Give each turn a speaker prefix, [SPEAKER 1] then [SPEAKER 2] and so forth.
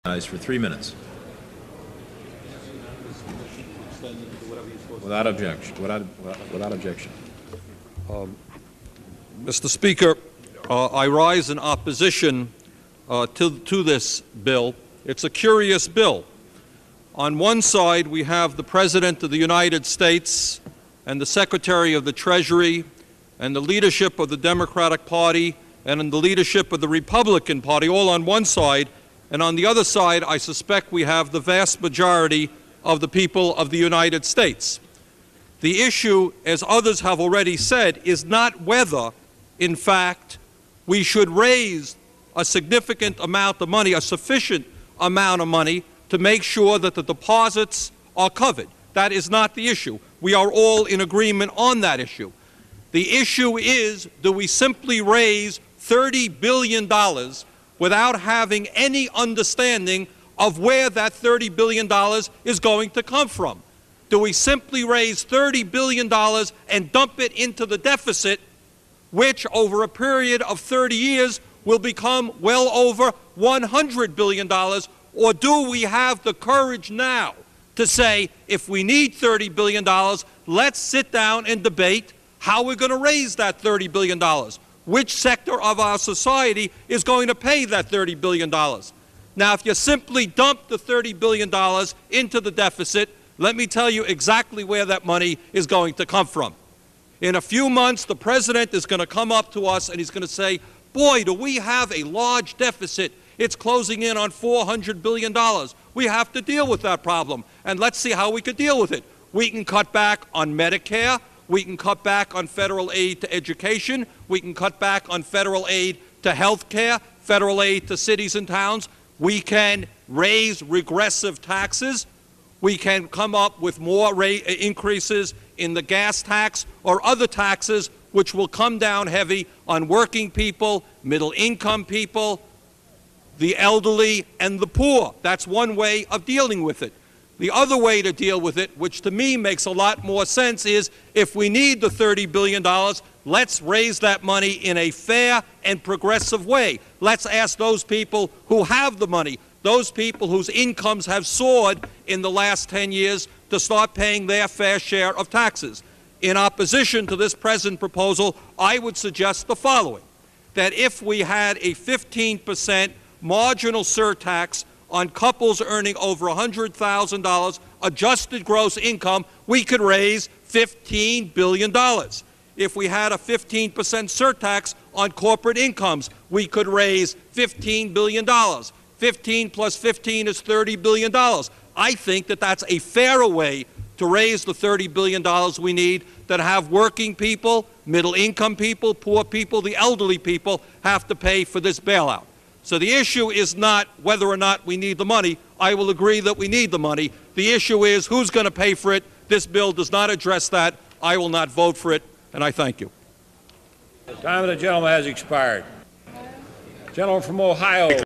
[SPEAKER 1] For 3 minutes. Without objection. Without objection.
[SPEAKER 2] Mr. Speaker, I rise in opposition to this bill. It's a curious bill. On one side, we have the President of the United States and the Secretary of the Treasury and the leadership of the Democratic Party and the leadership of the Republican Party, all on one side. And on the other side, I suspect we have the vast majority of the people of the United States. The issue, as others have already said, is not whether, in fact, we should raise a significant amount of money, a sufficient amount of money, to make sure that the deposits are covered. That is not the issue. We are all in agreement on that issue. The issue is, do we simply raise $30 billion without having any understanding of where that $30 billion is going to come from? Do we simply raise $30 billion and dump it into the deficit, which over a period of 30 years will become well over $100 billion? Or do we have the courage now to say, if we need $30 billion, let's sit down and debate how we're going to raise that $30 billion? Which sector of our society is going to pay that $30 billion? Now, if you simply dump the $30 billion into the deficit, let me tell you exactly where that money is going to come from. In a few months, the President is going to come up to us and he's going to say, boy, do we have a large deficit. It's closing in on $400 billion. We have to deal with that problem, and let's see how we can deal with it. We can cut back on Medicare. We can cut back on federal aid to education. We can cut back on federal aid to health care, federal aid to cities and towns. We can raise regressive taxes. We can come up with more increases in the gas tax or other taxes which will come down heavy on working people, middle-income people, the elderly, and the poor. That's one way of dealing with it. The other way to deal with it, which to me makes a lot more sense, is if we need the $30 billion, let's raise that money in a fair and progressive way. Let's ask those people who have the money, those people whose incomes have soared in the last 10 years, to start paying their fair share of taxes. In opposition to this present proposal, I would suggest the following: that if we had a 15% marginal surtax on couples earning over $100,000 adjusted gross income, we could raise $15 billion. If we had a 15% surtax on corporate incomes, we could raise $15 billion. 15 plus 15 is $30 billion. I think that that's a fairer way to raise the $30 billion we need, that have working people, middle-income people, poor people, the elderly people have to pay for this bailout. So the issue is not whether or not we need the money. I will agree that we need the money. The issue is who's going to pay for it. This bill does not address that. I will not vote for it, and I thank you.
[SPEAKER 3] The time of the gentleman has expired. Gentleman from Ohio.